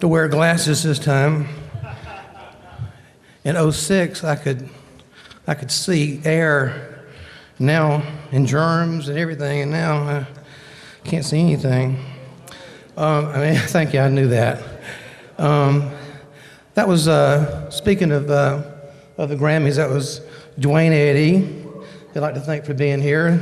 to wear glasses this time. In '06, I could see air now and germs and everything, and now I can't see anything. Thank you, I knew that. That was, speaking of the Grammys, that was Dwayne Eddy. I'd like to thank for being here.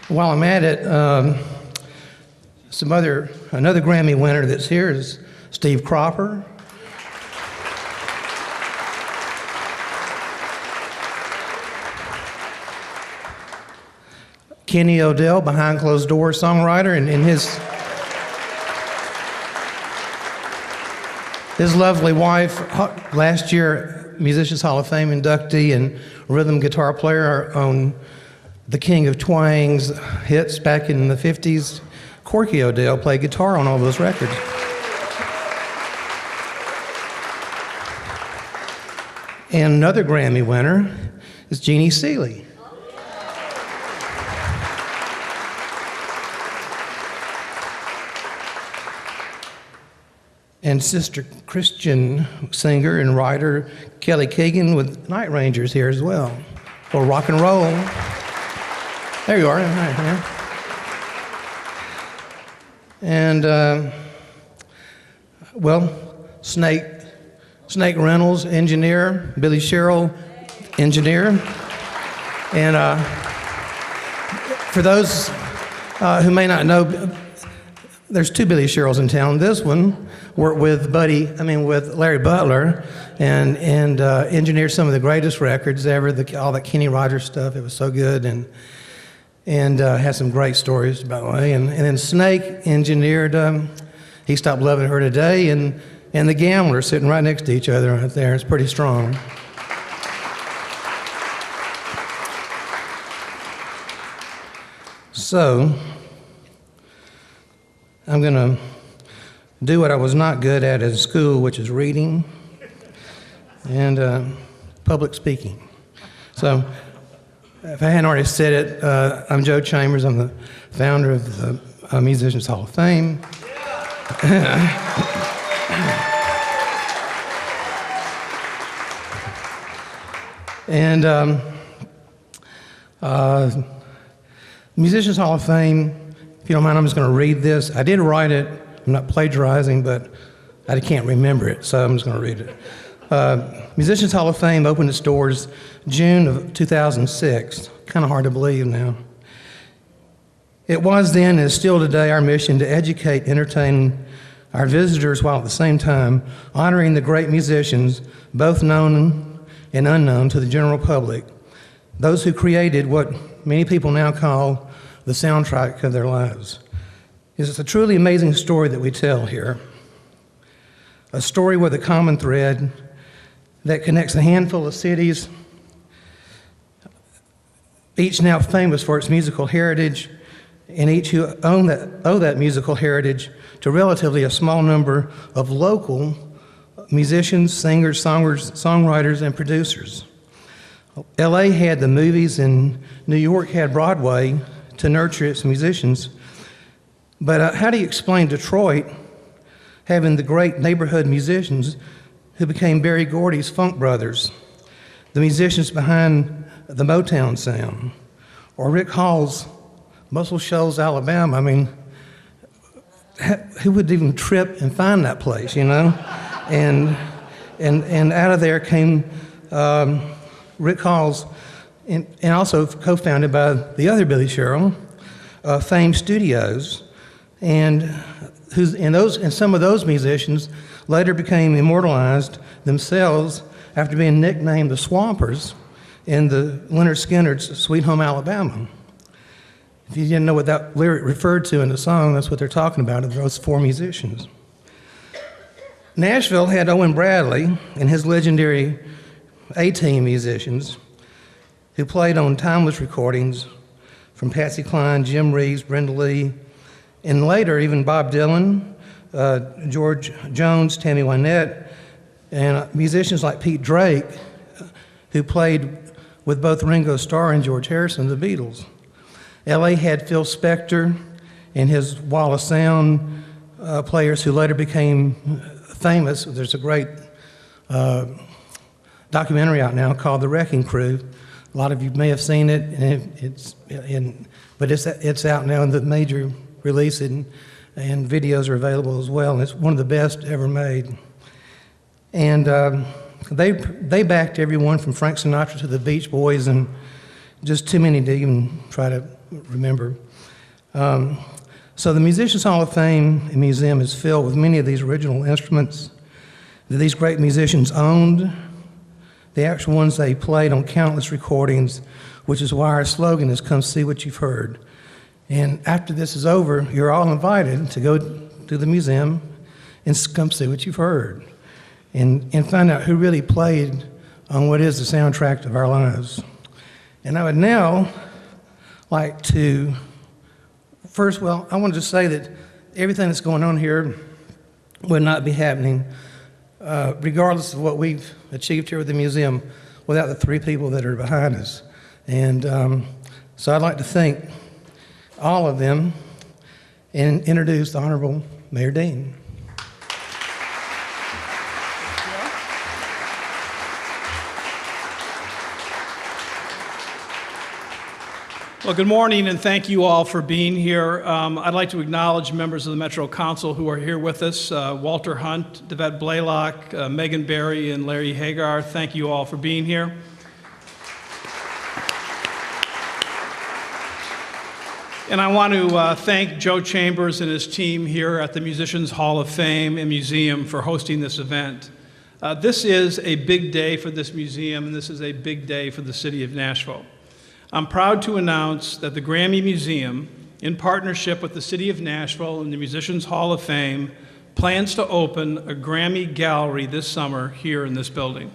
While I'm at it, another Grammy winner that's here is Steve Cropper. Kenny Odell, behind closed doors songwriter, and his lovely wife, last year Musicians Hall of Fame inductee and rhythm guitar player on the King of Twang's hits back in the 50s. Corky Odell played guitar on all those records. And another Grammy winner is Jeannie Seely. And Sister Christian singer and writer Kelly Keegan with Night Rangers here as well, for rock and roll. There you are. And, Snake Reynolds, engineer, Billy Sherrill, engineer. And for those who may not know, there's two Billy Sherrills in town. This one worked with Larry Butler, and engineered some of the greatest records ever, all that Kenny Rogers stuff. It was so good, and had some great stories, by the way. And then Snake engineered He Stopped Loving Her Today, and The Gambler, sitting right next to each other right there. It's pretty strong. So I'm going to do what I was not good at in school, which is reading and public speaking. So if I hadn't already said it, I'm Joe Chambers. I'm the founder of the Musicians Hall of Fame. And Musicians Hall of Fame, if you don't mind, I'm just going to read this. I did write it. I'm not plagiarizing, but I can't remember it, so I'm just going to read it. Musicians Hall of Fame opened its doors June of 2006. Kind of hard to believe now. It was then, and is still today, our mission to educate, entertain our visitors, while at the same time honoring the great musicians, both known and unknown to the general public, those who created what many people now call the soundtrack of their lives. It's a truly amazing story that we tell here, a story with a common thread that connects a handful of cities, each now famous for its musical heritage, and each who owe that musical heritage to relatively a small number of local musicians, singers, songwriters, and producers. LA had the movies, and New York had Broadway to nurture its musicians. But how do you explain Detroit having the great neighborhood musicians who became Berry Gordy's Funk Brothers, the musicians behind the Motown sound, or Rick Hall's Muscle Shoals, Alabama? I mean, who would even trip and find that place, you know? And out of there came Rick Hall's, and also co-founded by the other Billy Sherrill, Fame Studios, and some of those musicians later became immortalized themselves after being nicknamed the Swampers in the Leonard Skinner's Sweet Home Alabama. If you didn't know what that lyric referred to in the song, that's what they're talking about, those four musicians. Nashville had Owen Bradley and his legendary A-Team musicians who played on timeless recordings from Patsy Cline, Jim Reeves, Brenda Lee, and later even Bob Dylan, George Jones, Tammy Wynette, and musicians like Pete Drake, who played with both Ringo Starr and George Harrison, the Beatles. LA had Phil Spector and his wall of sound players who later became famous. There's a great documentary out now called The Wrecking Crew. A lot of you may have seen it, but it's out now in the major release, and videos are available as well, and it's one of the best ever made. And they backed everyone from Frank Sinatra to the Beach Boys, and just too many to even try to remember. So the Musicians Hall of Fame and Museum is filled with many of these original instruments that these great musicians owned, the actual ones they played on countless recordings, which is why our slogan is "Come see what you've heard." And after this is over, you're all invited to go to the museum and come see what you've heard and find out who really played on what is the soundtrack of our lives. And I would now like to, first, I wanted to say that everything that's going on here would not be happening, regardless of what we've achieved here with the museum, without the three people that are behind us. And so I'd like to thank all of them and introduce the Honorable Mayor Dean. Well, good morning, and thank you all for being here. I'd like to acknowledge members of the Metro Council who are here with us, Walter Hunt, Devette Blaylock, Megan Berry, and Larry Hagar. Thank you all for being here. And I want to thank Joe Chambers and his team here at the Musicians Hall of Fame and Museum for hosting this event. This is a big day for this museum, and this is a big day for the city of Nashville. I'm proud to announce that the Grammy Museum, in partnership with the City of Nashville and the Musicians Hall of Fame, plans to open a Grammy gallery this summer here in this building.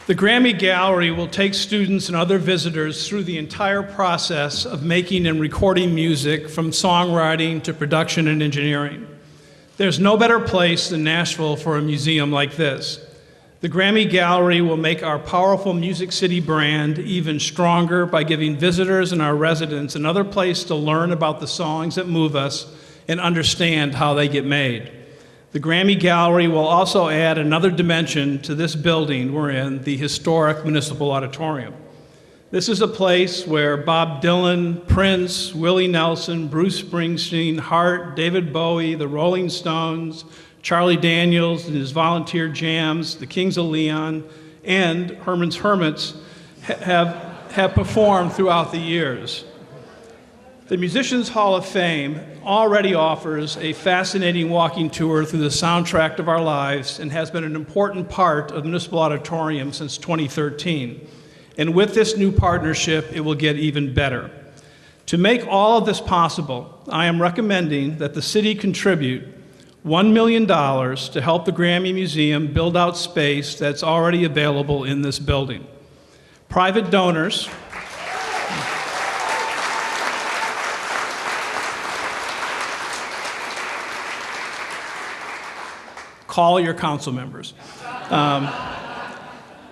The Grammy Gallery will take students and other visitors through the entire process of making and recording music, from songwriting to production and engineering. There's no better place than Nashville for a museum like this. The Grammy Gallery will make our powerful Music City brand even stronger by giving visitors and our residents another place to learn about the songs that move us and understand how they get made. The Grammy Gallery will also add another dimension to this building we're in, the historic Municipal Auditorium. This is a place where Bob Dylan, Prince, Willie Nelson, Bruce Springsteen, Hart, David Bowie, the Rolling Stones, Charlie Daniels and his volunteer jams, the Kings of Leon, and Herman's Hermits have performed throughout the years. The Musicians Hall of Fame already offers a fascinating walking tour through the soundtrack of our lives and has been an important part of the Municipal Auditorium since 2013. And with this new partnership, it will get even better. To make all of this possible, I am recommending that the city contribute $1 million to help the Grammy Museum build out space that's already available in this building. Private donors call your council members.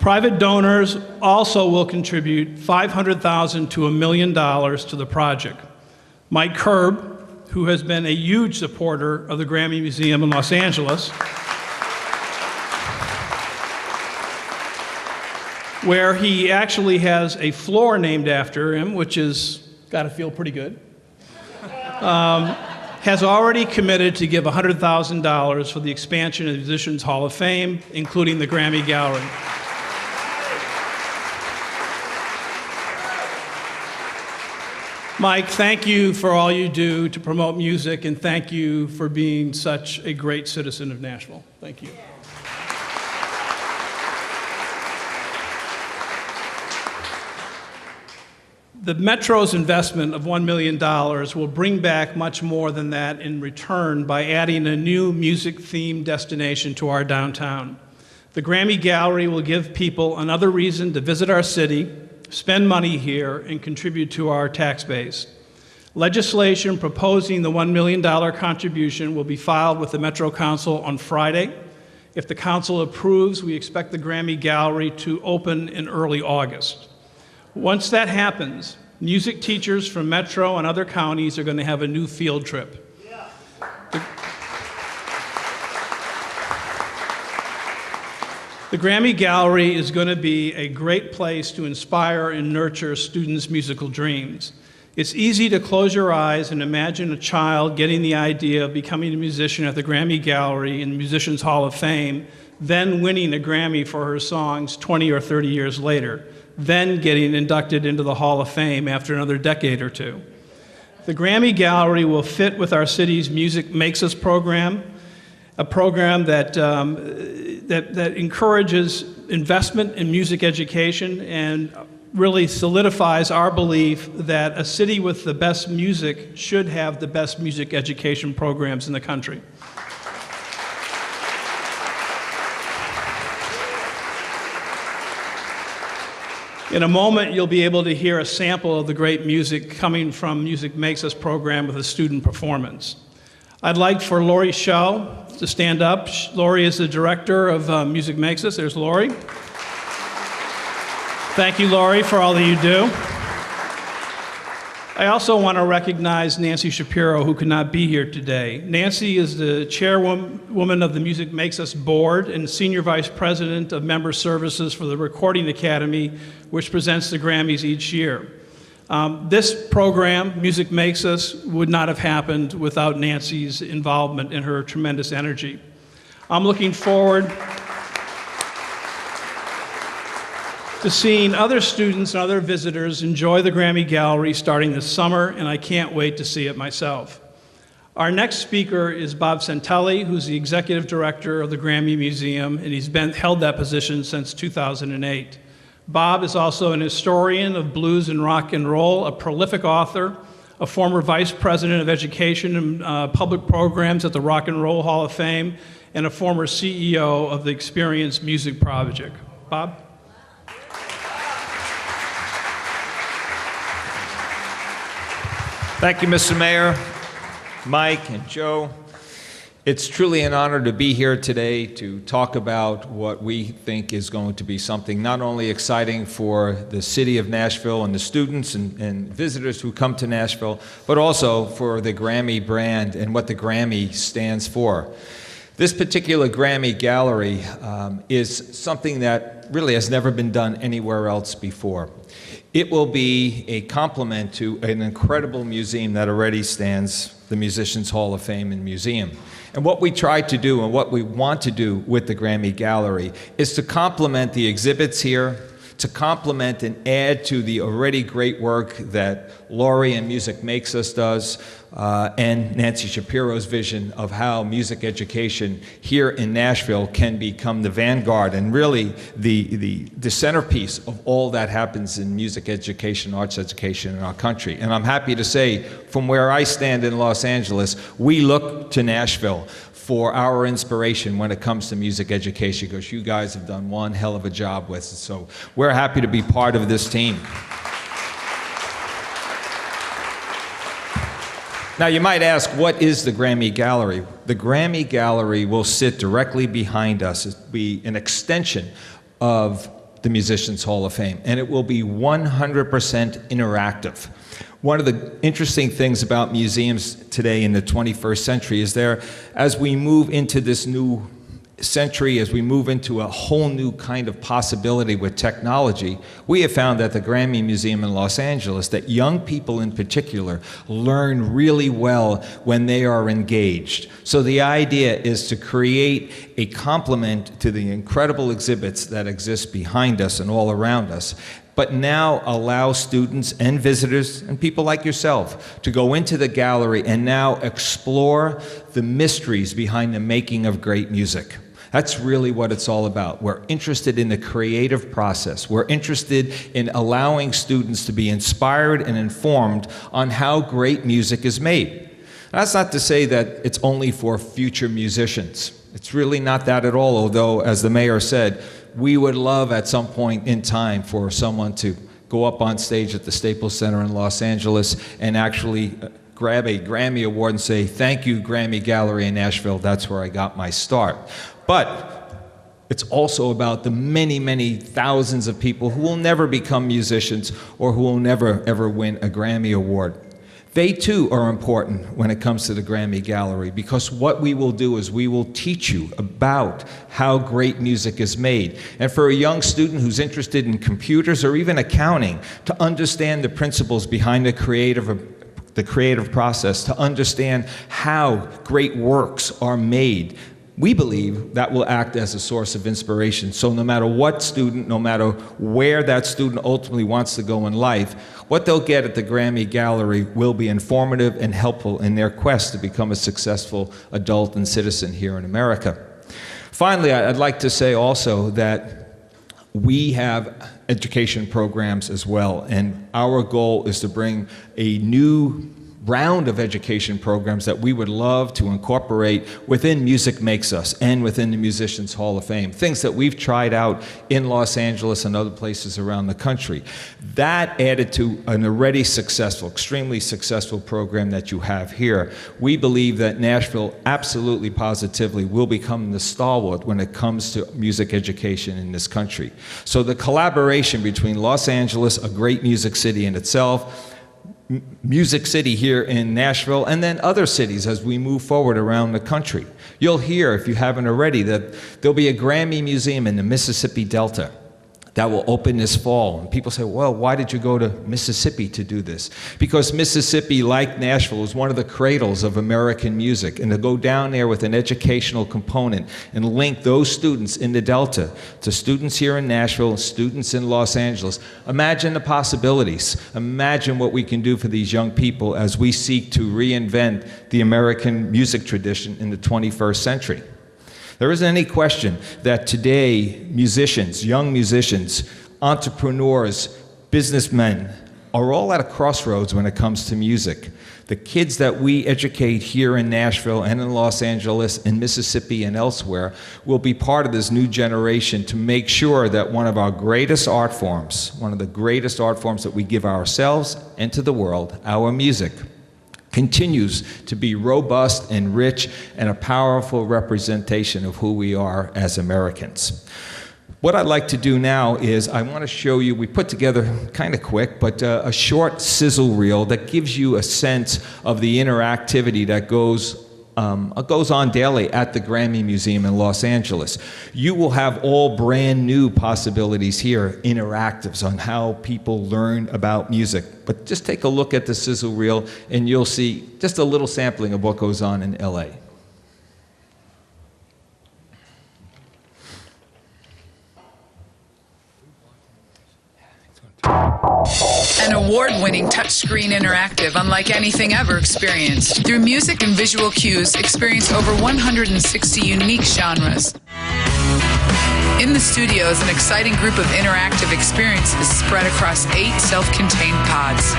Private donors also will contribute $500,000 to $1 million to the project. Mike Kerb, who has been a huge supporter of the Grammy Museum in Los Angeles, where he actually has a floor named after him, which is got to feel pretty good, has already committed to give $100,000 for the expansion of the Musicians Hall of Fame, including the Grammy Gallery. Mike, thank you for all you do to promote music, and thank you for being such a great citizen of Nashville. Thank you. The Metro's investment of $1 million will bring back much more than that in return by adding a new music-themed destination to our downtown. The Grammy Gallery will give people another reason to visit our city, spend money here, and contribute to our tax base. Legislation proposing the $1 million contribution will be filed with the Metro Council on Friday. If the Council approves, we expect the Grammy Gallery to open in early August. Once that happens, music teachers from Metro and other counties are going to have a new field trip. The Grammy Gallery is going to be a great place to inspire and nurture students' musical dreams. It's easy to close your eyes and imagine a child getting the idea of becoming a musician at the Grammy Gallery in the Musicians Hall of Fame, then winning a Grammy for her songs 20 or 30 years later, then getting inducted into the Hall of Fame after another decade or two. The Grammy Gallery will fit with our city's Music Makes Us program, a program that encourages investment in music education and really solidifies our belief that a city with the best music should have the best music education programs in the country. In a moment, you'll be able to hear a sample of the great music coming from Music Makes Us program with a student performance. I'd like for Lori Shaw to stand up. Lori is the director of Music Makes Us. There's Lori. Thank you, Lori, for all that you do. I also want to recognize Nancy Shapiro, who could not be here today. Nancy is the chairwoman of the Music Makes Us board and senior vice president of member services for the Recording Academy, which presents the Grammys each year. This program, Music Makes Us, would not have happened without Nancy's involvement and her tremendous energy. I'm looking forward to seeing other students and other visitors enjoy the Grammy Gallery starting this summer, and I can't wait to see it myself. Our next speaker is Bob Santelli, who's the executive director of the Grammy Museum, and he's held that position since 2008. Bob is also an historian of blues and rock and roll, a prolific author, a former vice president of education and public programs at the Rock and Roll Hall of Fame, and a former CEO of the Experience Music Project. Bob? Thank you, Mr. Mayor, Mike, and Joe. It's truly an honor to be here today to talk about what we think is going to be something not only exciting for the city of Nashville and the students and visitors who come to Nashville, but also for the Grammy brand and what the Grammy stands for. This particular Grammy Gallery is something that really has never been done anywhere else before. It will be a complement to an incredible museum that already stands, the Musicians Hall of Fame and Museum. And what we try to do and what we want to do with the Grammy Gallery is to complement the exhibits here, to complement and add to the already great work that Lori and Music Makes Us does, and Nancy Shapiro's vision of how music education here in Nashville can become the vanguard and really the centerpiece of all that happens in music education, arts education in our country. And I'm happy to say, from where I stand in Los Angeles, we look to Nashville for our inspiration when it comes to music education, because you guys have done one hell of a job with it. So we're happy to be part of this team. Now, you might ask, what is the Grammy Gallery? The Grammy Gallery will sit directly behind us. It will be an extension of the Musicians Hall of Fame, and it will be 100% interactive. One of the interesting things about museums today in the 21st century is as we move into this new century, as we move into a whole new kind of possibility with technology, we have found at the Grammy Museum in Los Angeles that young people in particular learn really well when they are engaged. So the idea is to create a complement to the incredible exhibits that exist behind us and all around us, but now allow students and visitors and people like yourself to go into the gallery and now explore the mysteries behind the making of great music. That's really what it's all about. We're interested in the creative process. We're interested in allowing students to be inspired and informed on how great music is made. That's not to say that it's only for future musicians. It's really not that at all, although, as the mayor said, we would love at some point in time for someone to go up on stage at the Staples Center in Los Angeles and actually grab a Grammy Award and say, "Thank you, Grammy Gallery in Nashville, that's where I got my start." But it's also about the many, many thousands of people who will never become musicians or who will never, ever win a Grammy Award. They too are important when it comes to the Grammy Gallery, because what we will do is we will teach you about how great music is made. And for a young student who's interested in computers or even accounting, to understand the principles behind the creative process, to understand how great works are made, we believe that will act as a source of inspiration. So no matter what student, no matter where that student ultimately wants to go in life, what they'll get at the Grammy Gallery will be informative and helpful in their quest to become a successful adult and citizen here in America. Finally, I'd like to say also that we have education programs as well, and our goal is to bring a new round of education programs that we would love to incorporate within Music Makes Us and within the Musicians Hall of Fame, things that we've tried out in Los Angeles and other places around the country. That added to an already successful, extremely successful program that you have here. We believe that Nashville absolutely positively will become the stalwart when it comes to music education in this country. So the collaboration between Los Angeles, a great music city in itself, Music City here in Nashville, and then other cities as we move forward around the country. You'll hear, if you haven't already, that there'll be a Grammy Museum in the Mississippi Delta that will open this fall. And people say, well, why did you go to Mississippi to do this? Because Mississippi, like Nashville, is one of the cradles of American music. And to go down there with an educational component and link those students in the Delta to students here in Nashville and students in Los Angeles, imagine the possibilities. Imagine what we can do for these young people as we seek to reinvent the American music tradition in the 21st century. There isn't any question that today musicians, young musicians, entrepreneurs, businessmen are all at a crossroads when it comes to music. The kids that we educate here in Nashville and in Los Angeles, in Mississippi and elsewhere will be part of this new generation to make sure that one of our greatest art forms, one of the greatest art forms that we give ourselves and to the world, our music, continues to be robust and rich and a powerful representation of who we are as Americans. What I'd like to do now is I want to show you, we put together kind of quick, but a short sizzle reel that gives you a sense of the interactivity that goes on daily at the Grammy Museum in Los Angeles. You will have all brand new possibilities here, interactives on how people learn about music. But just take a look at the sizzle reel and you'll see just a little sampling of what goes on in LA. An award-winning touchscreen interactive unlike anything ever experienced. Through music and visual cues, experience over 160 unique genres. In the studio is an exciting group of interactive experiences spread across 8 self-contained pods.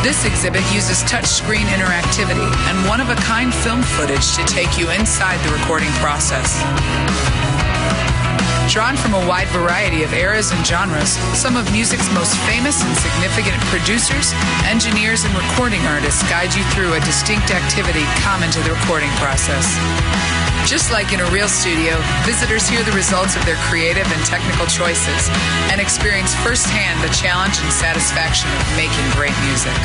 This exhibit uses touchscreen interactivity and one-of-a-kind film footage to take you inside the recording process. Drawn from a wide variety of eras and genres, some of music's most famous and significant producers, engineers, and recording artists guide you through a distinct activity common to the recording process. Just like in a real studio, visitors hear the results of their creative and technical choices and experience firsthand the challenge and satisfaction of making great music.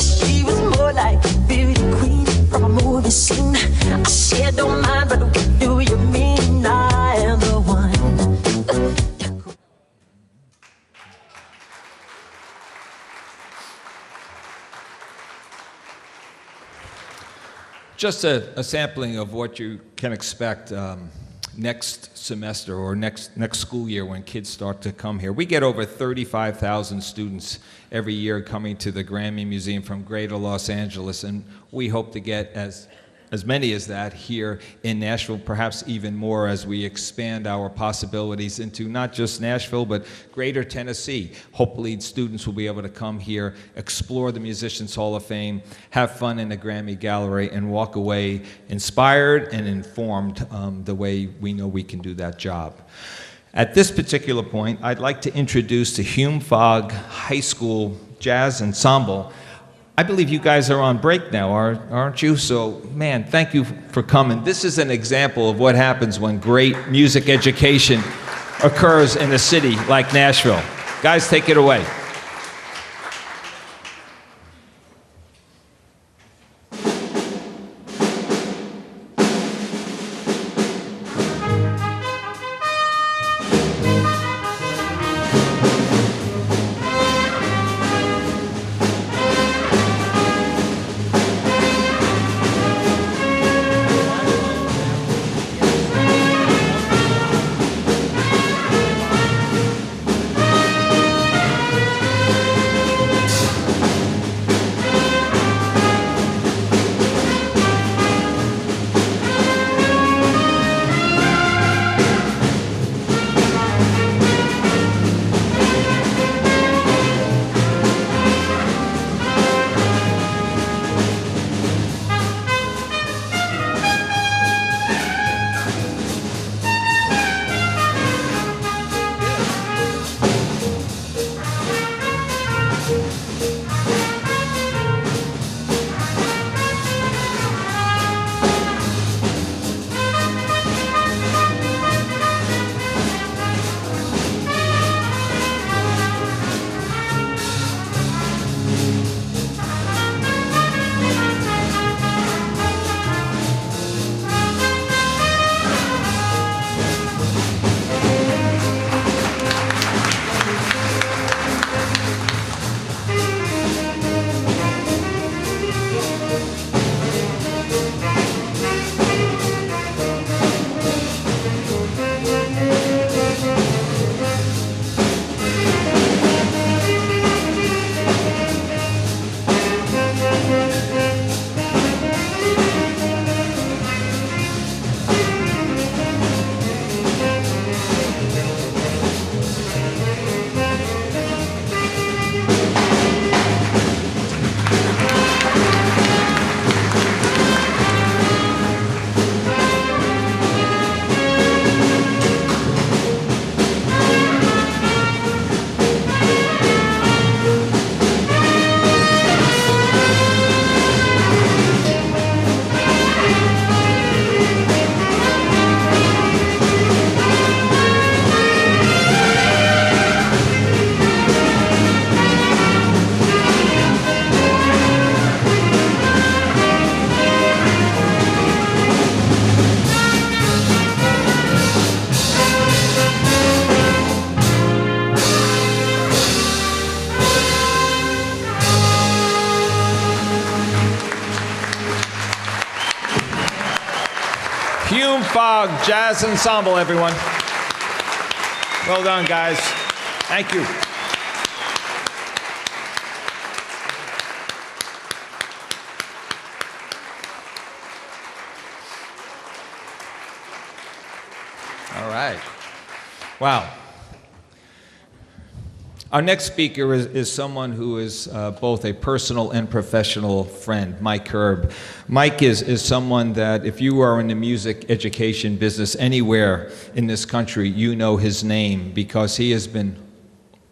She was Just a sampling of what you can expect next semester or next school year when kids start to come here. We get over 35,000 students every year coming to the Grammy Museum from Greater Los Angeles, and we hope to get as many as that here in Nashville, perhaps even more as we expand our possibilities into not just Nashville, but Greater Tennessee. Hopefully students will be able to come here, explore the Musicians Hall of Fame, have fun in the Grammy Gallery, and walk away inspired and informed the way we know we can do that job. At this particular point, I'd like to introduce the Hume Fogg High School Jazz Ensemble. I believe you guys are on break now, aren't you? So, man, thank you for coming. This is an example of what happens when great music education occurs in a city like Nashville. Guys, take it away. Hume Fogg Jazz Ensemble, everyone. Well done, guys. Thank you. All right. Wow. Our next speaker is someone who is both a personal and professional friend, Mike Herb. Mike is someone that if you are in the music education business anywhere in this country, you know his name because he has been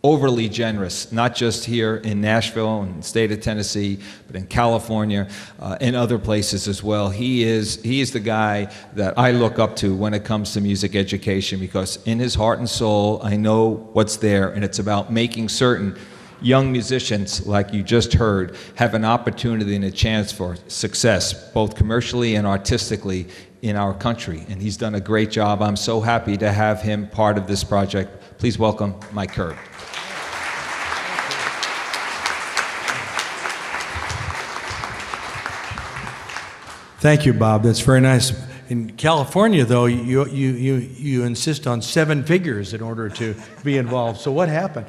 overly generous, not just here in Nashville and the state of Tennessee, but in California and other places as well. He is the guy that I look up to when it comes to music education because in his heart and soul, I know what's there, and it's about making certain young musicians, like you just heard, have an opportunity and a chance for success, both commercially and artistically in our country. And he's done a great job. I'm so happy to have him part of this project. Please welcome Mike Herb. Thank you, Bob. That's very nice. In California, though, you insist on 7 figures in order to be involved. So what happened?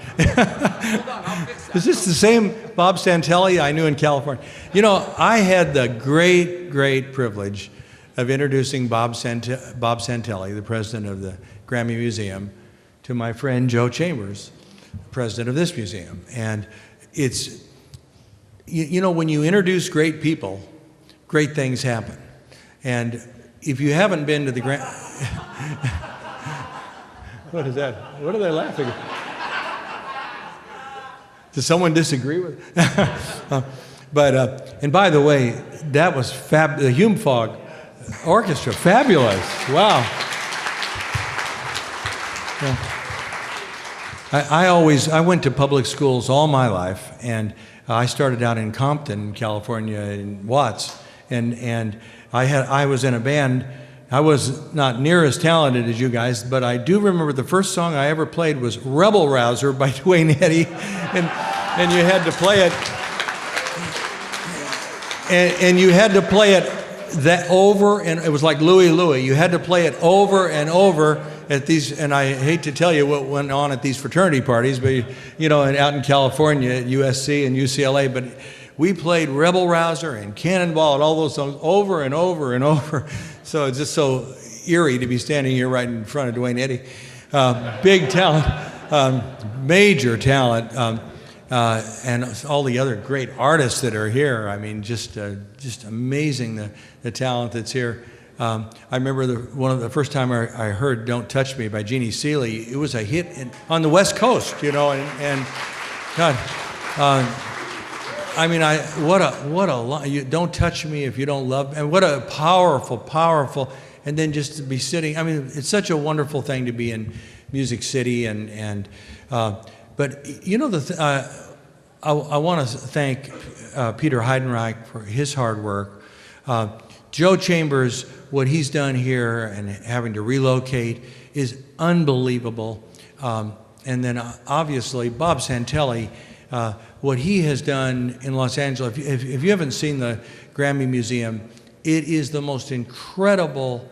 Is this the same Bob Santelli I knew in California? You know, I had the great privilege of introducing Bob Santelli, the president of the Grammy Museum, to my friend Joe Chambers, president of this museum. And it's, you know, when you introduce great people, great things happen. And if you haven't been to the Grammy... What is that? What are they laughing at? Does someone disagree with it? And by the way, that was the Hume Fogg Orchestra, fabulous. Wow. Yeah. I went to public schools all my life, and I started out in Compton, California, in Watts, and I was in a band. I was not near as talented as you guys, but I do remember the first song I ever played was Rebel Rouser by Duane Eddy, and you had to play it, and you had to play it that over, and it was like Louie Louie. You had to play it over and over at these, and I hate to tell you what went on at these fraternity parties, but you know, and out in California at USC and UCLA, but we played Rebel Rouser and Cannonball and all those songs over and over and over. So it's just so eerie to be standing here right in front of Duane Eddy. Big talent, major talent, and all the other great artists that are here. I mean, just amazing the talent that's here. I remember one of the first time I heard "Don't Touch Me" by Jeannie Seely. It was a hit on the West Coast, you know, and God. I mean, what a line. You don't touch me if you don't love me. And what a powerful, and then just to be sitting. I mean, it's such a wonderful thing to be in Music City, but you know, I want to thank Peter Heidenreich for his hard work. Joe Chambers, what he's done here and having to relocate is unbelievable. And then obviously Bob Santelli, what he has done in Los Angeles. If you haven't seen the Grammy Museum, it is the most incredible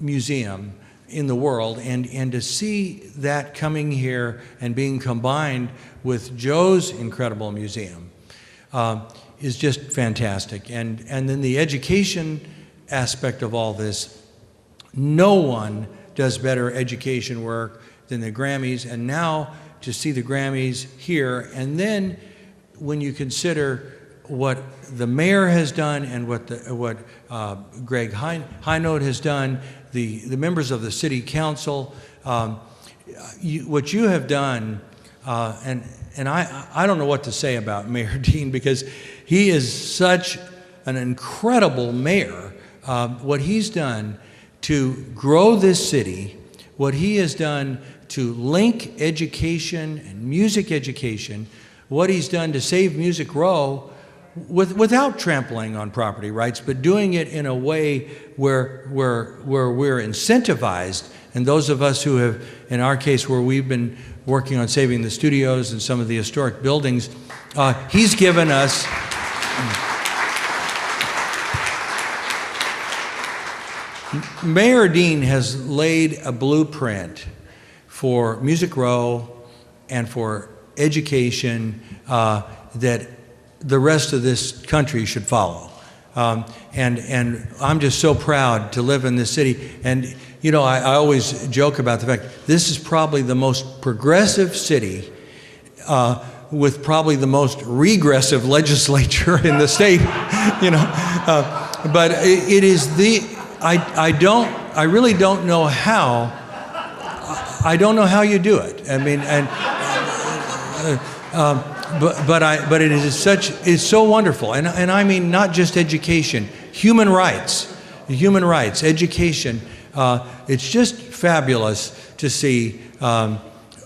museum in the world, and to see that coming here and being combined with Joe's incredible museum is just fantastic. And then the education aspect of all this, no one does better education work than the Grammys, and now to see the Grammys here, and then when you consider what the mayor has done and what Greg Hinote has done, the members of the city council, what you have done, and I don't know what to say about Mayor Dean, because he is such an incredible mayor. What he's done to grow this city, what he has done to link education and music education, what he's done to save Music Row without trampling on property rights, but doing it in a way where we're incentivized. And those of us who have, in our case, where we've been working on saving the studios and some of the historic buildings, he's given us Mayor Dean has laid a blueprint for Music Row and for education that the rest of this country should follow. And I'm just so proud to live in this city. And you know, I always joke about the fact this is probably the most progressive city with probably the most regressive legislature in the state, you know. But it is I really don't know how. I don't know how you do it. I mean, and but it is it's so wonderful, and I mean not just education, human rights, education. It's just fabulous to see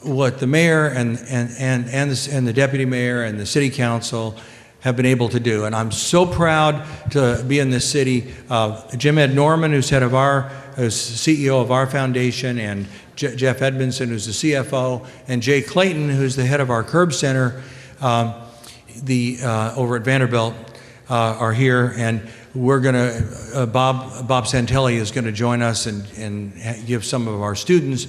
what the mayor and the deputy mayor and the city council have been able to do, and I'm so proud to be in this city. Jim Ed Norman, who's CEO of our foundation, and Jeff Edmondson, who's the CFO, and Jay Clayton, who's the head of our Curb Center over at Vanderbilt, are here. And we're going to, Bob Santelli is going to join us and give some of our students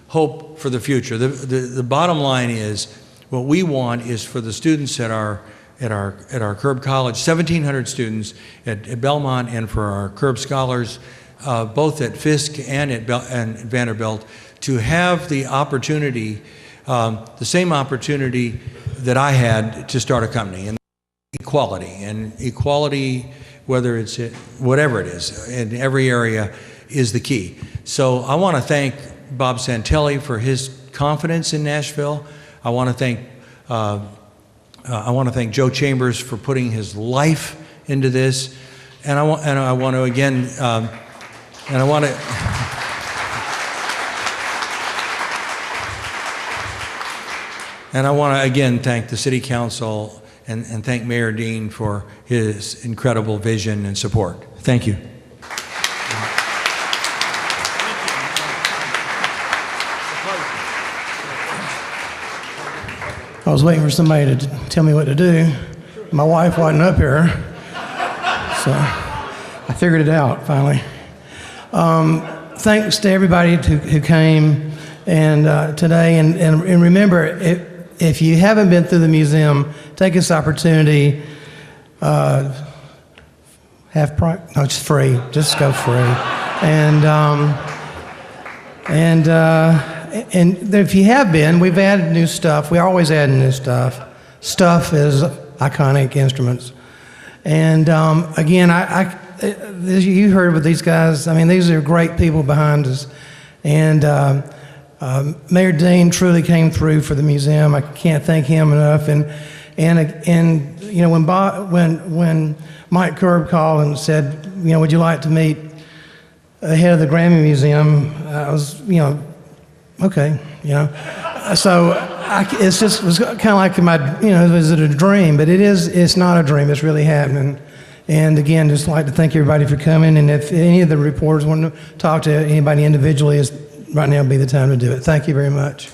hope for the future. The bottom line is, what we want is for the students at our Curb College, 1,700 students at Belmont, and for our Curb Scholars, both at Fisk and at Vanderbilt, to have the opportunity, the same opportunity that I had to start a company, and equality, whether it's whatever it is, in every area, is the key. So I want to thank Bob Santelli for his confidence in Nashville. I want to thank Joe Chambers for putting his life into this, and I want to again, thank the City Council and thank Mayor Dean for his incredible vision and support. Thank you. I was waiting for somebody to tell me what to do. My wife wasn't up here, so I figured it out finally. Thanks to everybody who came and today, and remember, if you haven't been through the museum, take this opportunity. It's free. Just go free, and if you have been, we've added new stuff. We always add new stuff. Stuff is iconic instruments. And again, you heard with these guys, I mean, these are great people behind us. And Mayor Dean truly came through for the museum. I can't thank him enough. And you know, when Mike Curb called and said, you know, would you like to meet the head of the Grammy Museum? I was, you know, okay, you know. So it was kind of like was it a dream? But it's not a dream, it's really happening. And again, just like to thank everybody for coming. And if any of the reporters want to talk to anybody individually, right now would be the time to do it. Thank you very much.